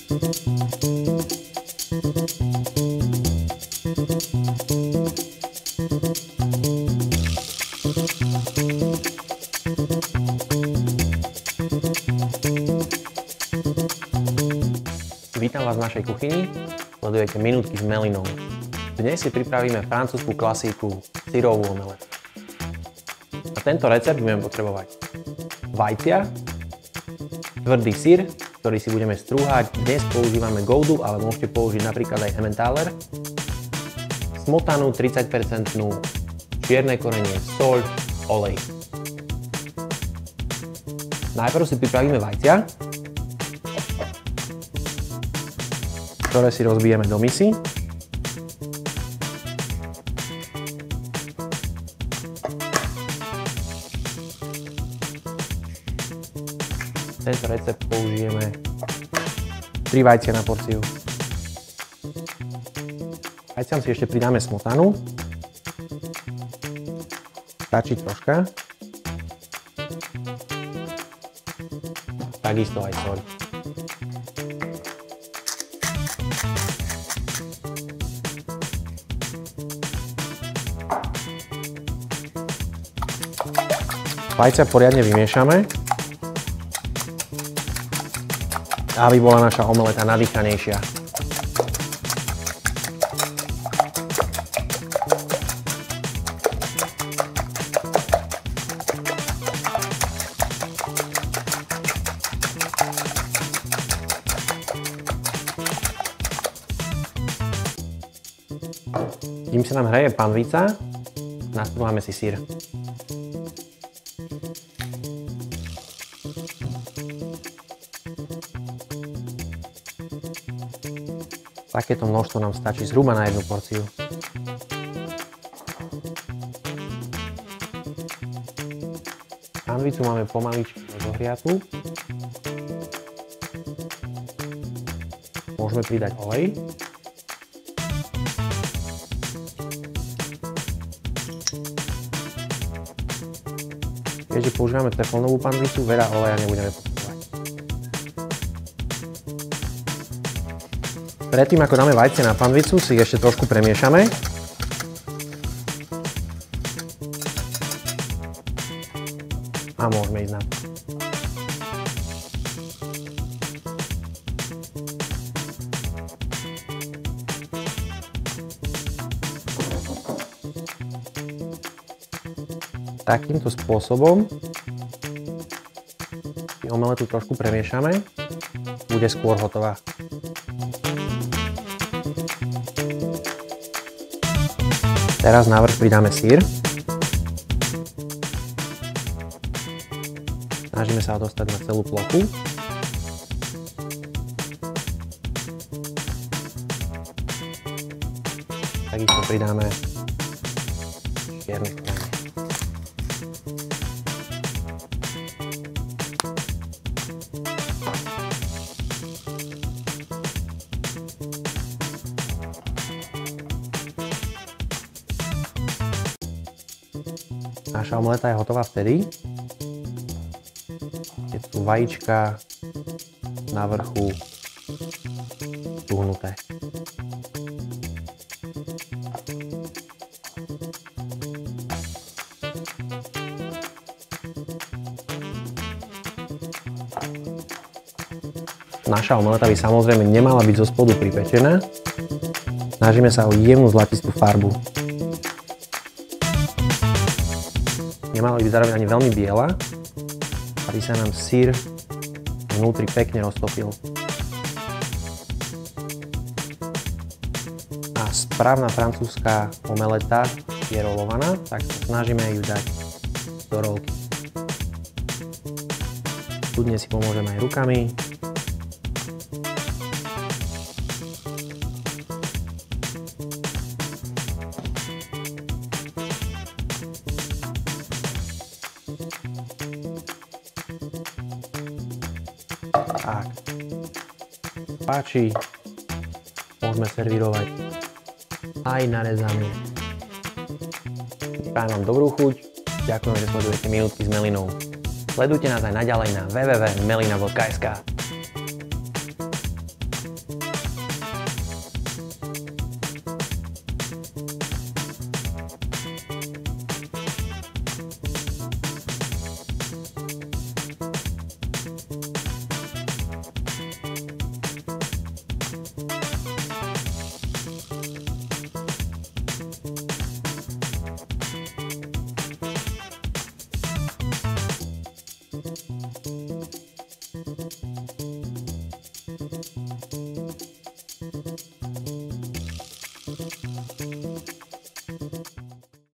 Vítam vás v našej kuchyni, sledujete Minútky s Melinou. Dnes si pripravíme francúzsku klasiku syrovú omeletu. Na tento recept budeme potrebovať vajcia, tvrdý syr, ktorý si budeme strúhať. Dnes používame Goudu, ale môžete použiť napríklad aj Emmentaler, smotanu 30%, čierne korenie, soľ, olej. Najprv si pripravíme vajcia, ktoré si rozbijeme do misy. Tento recept použijeme 3 vajcia na porciu. Vajciam si ešte pridáme smotanu. Stačí troška. Takisto aj soľ. Vajcia poriadne vymiešame, aby bola naša omeleta nadýchanejšia. Kým sa nám hreje panvica, nastrúhame si syr. Takéto množstvo nám stačí zhruba na jednu porciu. Panvicu máme pomaličky zohriatú. Môžeme pridať olej. Keďže používame teflónovú panvicu, veľa oleja nebudeme potrebovať. Predtým, ako dáme vajce na panvicu, si ich ešte trošku premiešame. A môžeme ísť na to. Takýmto spôsobom si omeletu trošku premiešame, bude skôr hotová. Teraz na vrch pridáme syr. Snažíme sa ho dostať na celú plochu. Takisto pridáme čierne korenie. Naša omeleta je hotová vtedy, keď sú vajíčka na vrchu stuhnuté. Naša omeleta by samozrejme nemala byť zo spodu pripečená. Snažíme sa o jemnú zlatistú farbu. Nemala by byť zároveň ani veľmi biela, aby sa nám syr vnútri pekne roztopil. A správna francúzska omeleta je rolovaná, tak sa snažíme ju dať do rolky. Kľudne si pomôžeme aj rukami. Tak, páči, môžeme servírovať aj narezaný. Prajem vám dobrú chuť, ďakujem, že sledujete Minútky s Melinou. Sledujte nás aj naďalej na www.melina.sk.